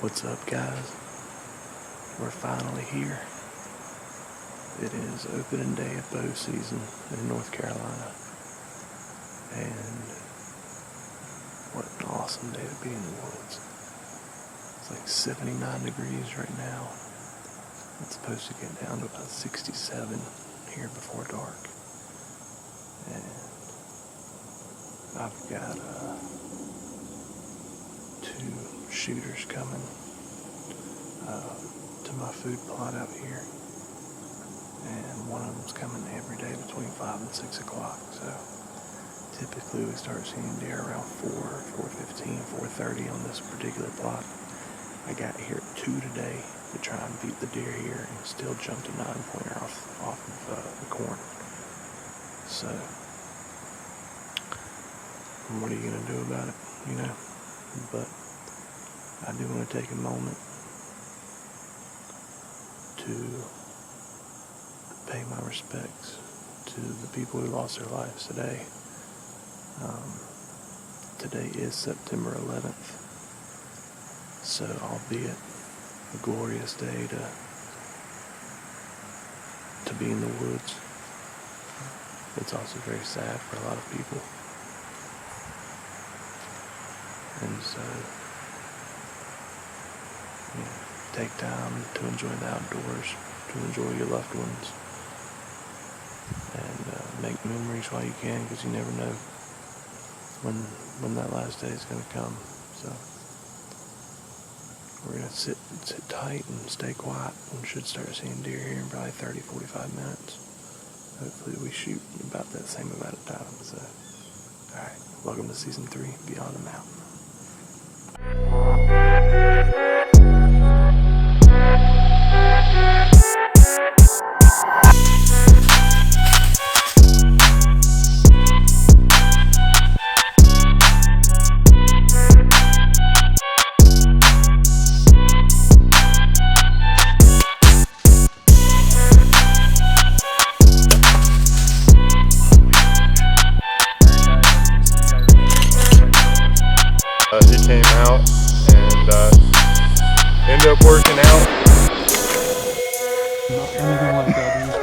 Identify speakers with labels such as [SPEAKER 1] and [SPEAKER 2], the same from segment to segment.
[SPEAKER 1] What's up, guys? We're finally here. It is opening day of bow season in North Carolina, and what an awesome day to be in the woods. It's like 79 degrees right now. It's supposed to get down to about 67 here before dark, and I've got 2 shooters coming to my food plot out here, and one of them's coming every day between 5 and 6 o'clock. So typically we start seeing deer around 4:15, 4:30 on this particular plot. I got here at 2 today to try and beat the deer here, and still jumped a 9-pointer off of the corn. So what are you gonna do about it, you know? But I do want to take a moment to pay my respects to the people who lost their lives today. Today is September 11th, so albeit a glorious day to be in the woods, it's also very sad for a lot of people. And so, take time to enjoy the outdoors, to enjoy your loved ones, and make memories while you can, because you never know when that last day is going to come. So we're going to sit tight and stay quiet, and should start seeing deer here in probably 30-45 minutes. Hopefully we shoot about that same amount of time. So, alright, welcome to Season 3, Beyond the Mountain.
[SPEAKER 2] He came out and ended up working out.
[SPEAKER 3] Not anything like that, dude.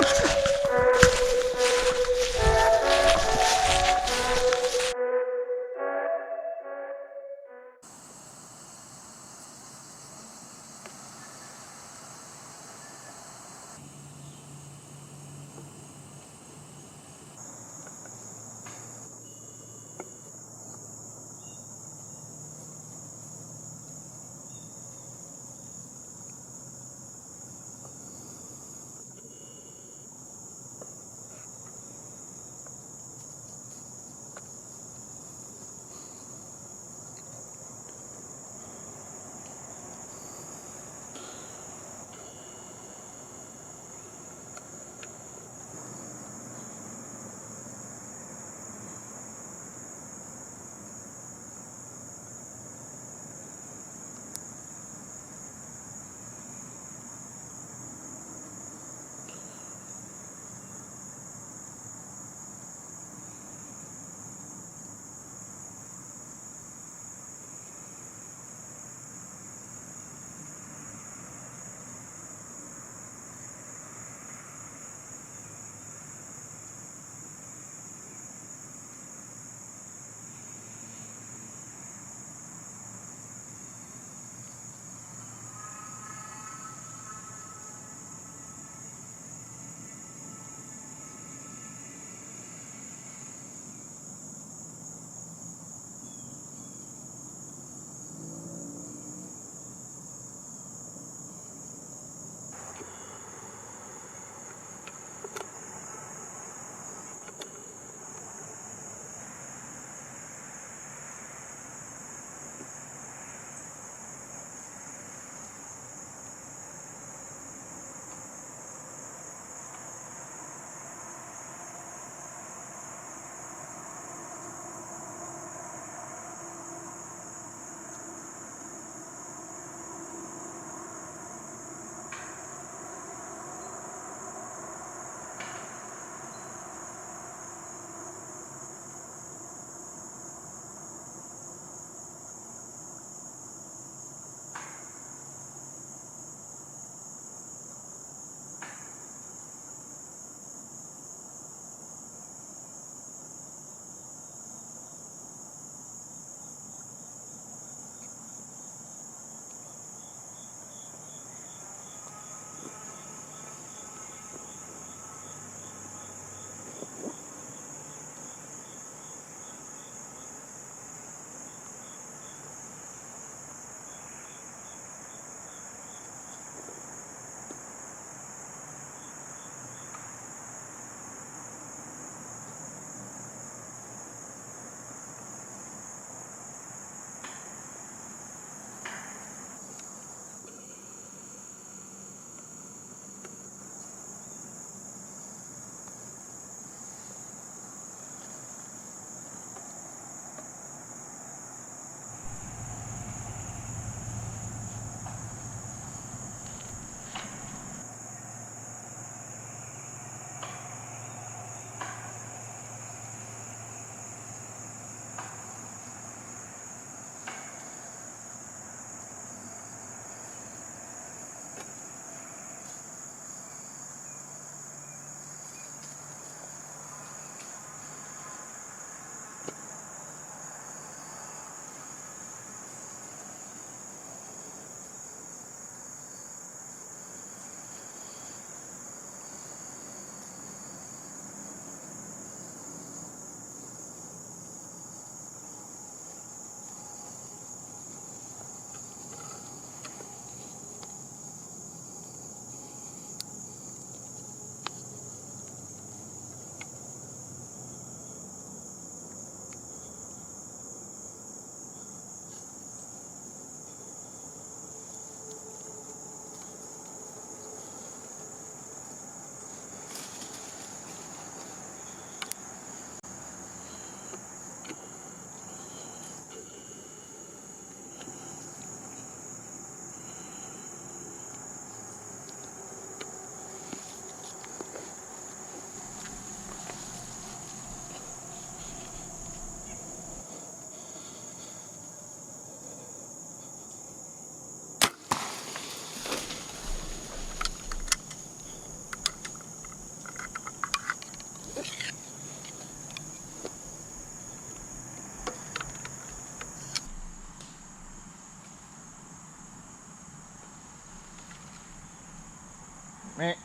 [SPEAKER 1] Meh.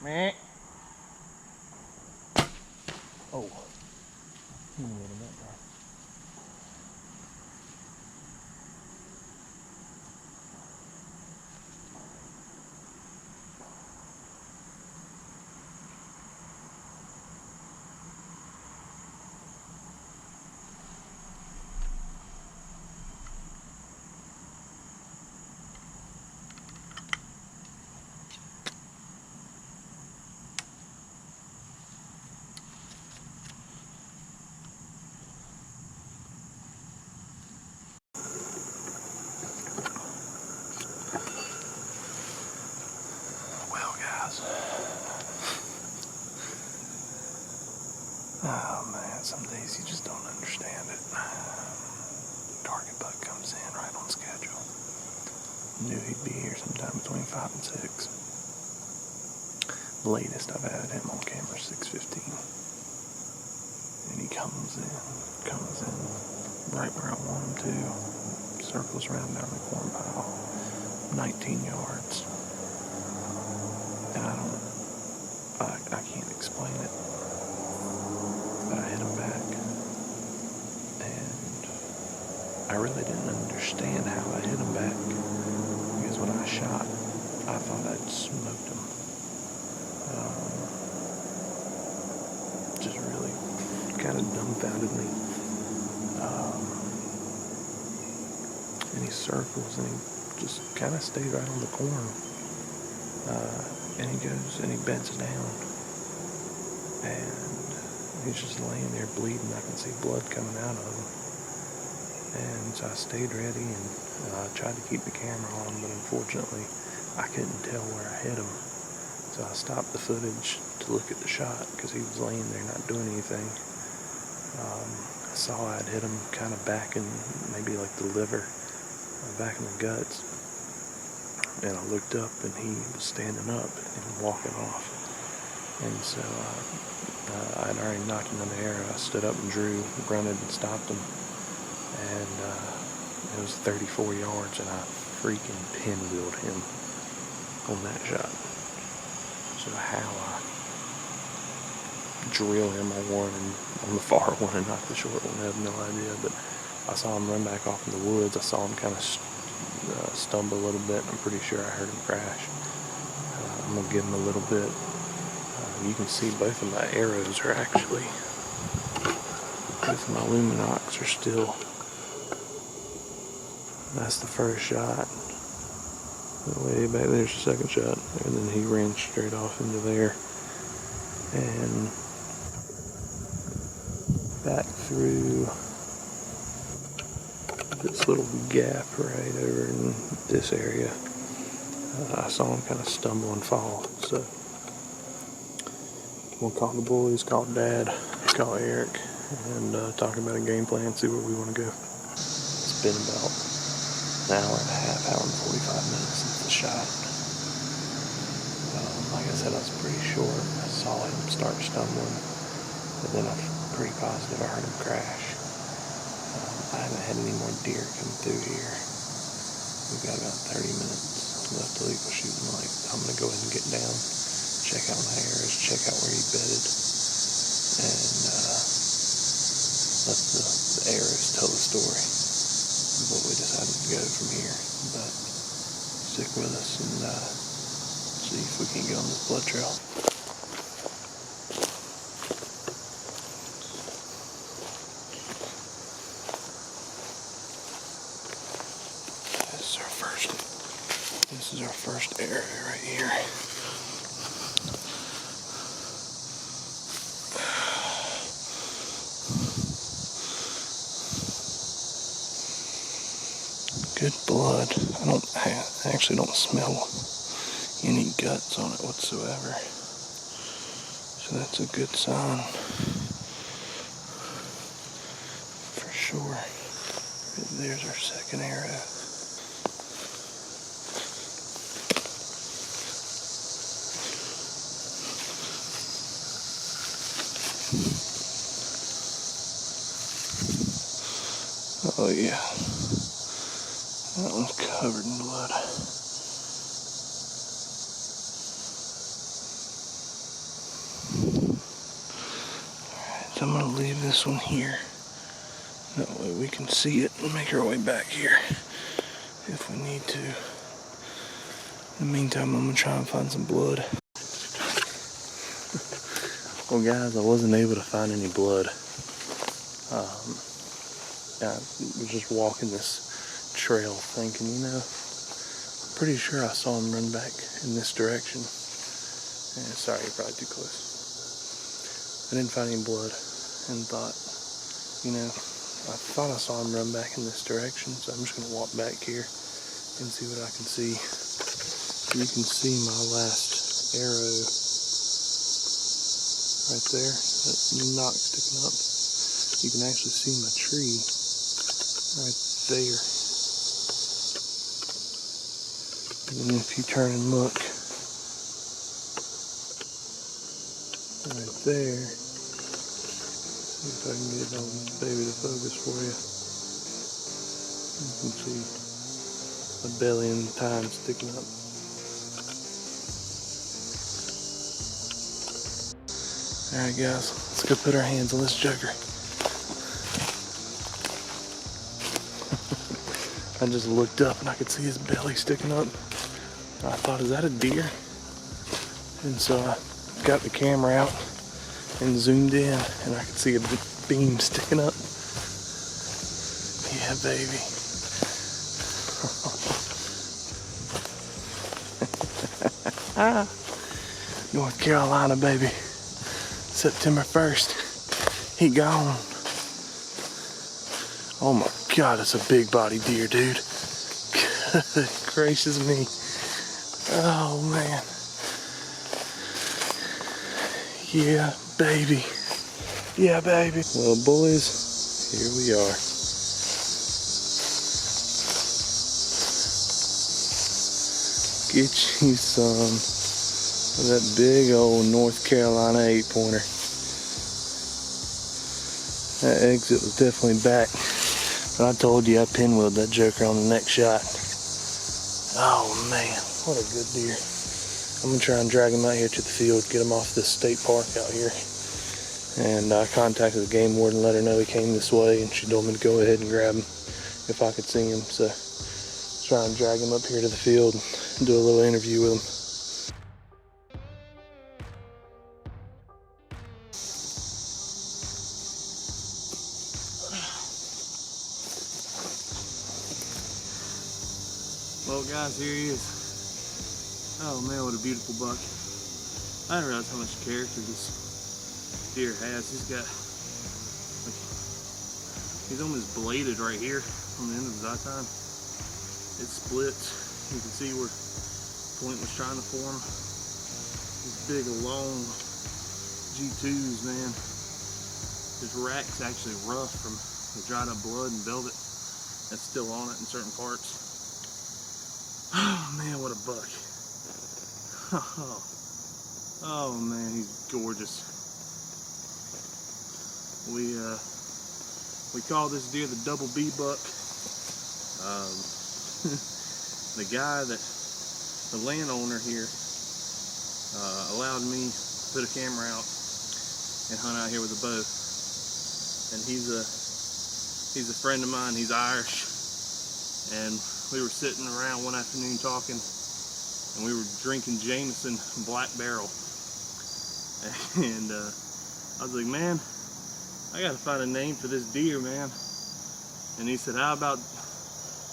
[SPEAKER 1] Meh. Oh. Let me get him up there. Well, guys. Oh man, some days you just don't understand it. Target buck comes in right on schedule. Knew he'd be here sometime between 5 and 6. The latest I've had him on camera 6:15. And he comes in right where I want him to. Circles around down the corn pile. 19 yards. And I can't explain it. But I hit him back. And I really didn't understand how I hit him back. Because when I shot, I thought I'd smoked him. Just really kind of dumbfounded me. And he circles and he just kind of stayed right on the corn. And he goes and he bends down. And he's just laying there bleeding. I can see blood coming out of him. And so I stayed ready and tried to keep the camera on, but unfortunately I couldn't tell where I hit him. So I stopped the footage to look at the shot because he was laying there not doing anything. I saw I'd hit him kind of back in maybe like the liver, back in the guts. And I looked up and he was standing up and walking off. And so I'd already knocked another arrow. I stood up and drew, grunted and stopped him. And it was 34 yards and I freaking pinwheeled him on that shot. So how I drill him on the far one and not the short one, I have no idea. But I saw him run back off in the woods. I saw him kind of stumble a little bit. I'm pretty sure I heard him crash. I'm going to give him a little bit. You can see both of my arrows are actually, both of my luminox are still. That's the first shot. Way back there's the second shot, and then he ran straight off into there and back through this little gap right over in this area. I saw him kind of stumble and fall. So we'll call the boys, call Dad, call Eric, and talk about a game plan, see where we want to go. It's been about an hour and a half, hour and 45 minutes since the shot. Like I said, I was pretty short. I saw him start stumbling, but then I'm pretty positive I heard him crash. I haven't had any more deer come through here. We've got about 30 minutes left till eagle shooting light. I'm going to go ahead and get down, check out my arrows, check out where he bedded, and let the arrows tell the story of what we decided to go from here. But stick with us and see if we can get on this blood trail. This is our first area right here. Good blood. I actually don't smell any guts on it whatsoever. So that's a good sign. For sure. There's our second arrow. Oh yeah, that one's covered in blood. leave this one here. That way we can see it and make our way back here if we need to. In the meantime, I'm gonna try and find some blood. Well guys, I wasn't able to find any blood. I was just walking this trail thinking, you know, pretty sure I saw him run back in this direction. And sorry, you're probably too close. I didn't find any blood and thought, you know, I thought I saw him run back in this direction, so I'm just gonna walk back here and see what I can see. You can see my last arrow right there, that knock sticking up. You can actually see my tree right there. And then if you turn and look right there, see if I can get on this baby to focus for you. You can see a belly and tine sticking up. Alright guys, let's go put our hands on this joker. I just looked up and I could see his belly sticking up. I thought, is that a deer? And so I got the camera out and zoomed in and I could see a beam sticking up. Yeah, baby. North Carolina, baby. September 1st. He gone. Oh my God, it's a big body deer, dude. Good gracious me. Oh man. Yeah, baby. Yeah, baby. Well, boys, here we are. Get you some of that big old North Carolina 8-pointer. That exit was definitely back. But I told you I pinwheeled that joker on the next shot. Oh man, what a good deer. I'm gonna try and drag him out here to the field, get him off this state park out here. And I contacted the game warden, let her know he came this way, and she told me to go ahead and grab him if I could see him. So try and drag him up here to the field and do a little interview with him. Well guys, here he is. Oh man, what a beautiful buck. I didn't realize how much character this deer has. He's got, like, he's almost bladed right here on the end of his eye time. It splits. You can see where point was trying to form. These big long G2s, man. His rack's actually rough from the dried up blood and velvet that's still on it in certain parts. Oh man, what a buck. Oh man, he's gorgeous. We call this deer the double B buck. The guy that, the landowner here, allowed me to put a camera out and hunt out here with a bow. And he's a friend of mine, he's Irish. And we were sitting around one afternoon talking, and we were drinking Jameson Black Barrel. And I was like, man, I gotta find a name for this deer, man. And he said, how about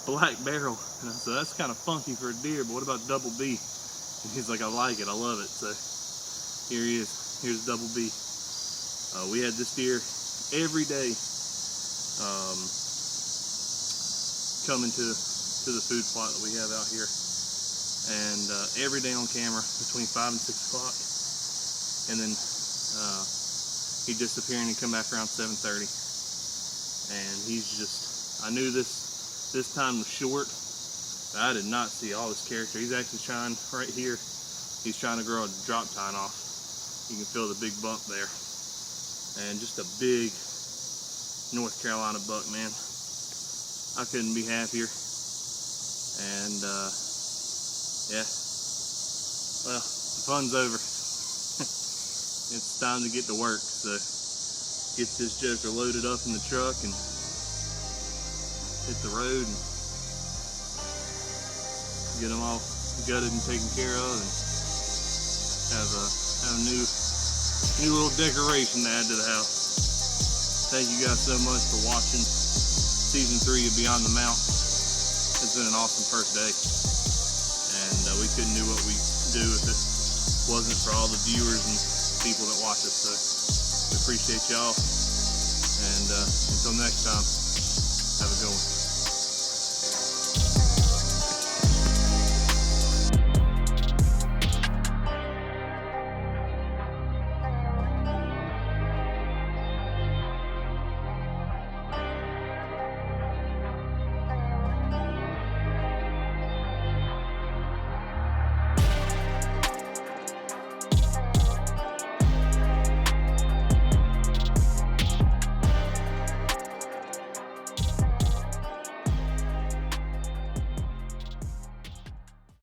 [SPEAKER 1] Black Barrel? And I said, that's kind of funky for a deer, but what about Double B? And he's like, I like it, I love it. So here he is, here's Double B. We had this deer every day coming to the food plot that we have out here, and every day on camera between 5 and 6 o'clock, and then he'd disappear and he'd come back around 7:30. And he's just, I knew this time was short, but I did not see all his character. He's actually trying, right here, he's trying to grow a drop tine off. You can feel the big bump there. And just a big North Carolina buck, man. I couldn't be happier. And yeah, well, the fun's over. It's time to get to work. So
[SPEAKER 3] get this joker loaded up in the truck and hit the road and get them all gutted and taken care of, and have a new little decoration to add to the house. Thank you guys so much for watching season 3 of Beyond the Mount. It's been an awesome first day, and we couldn't do what we do if it wasn't for all the viewers and people that watch us. So we appreciate y'all, and until next time, have a good one.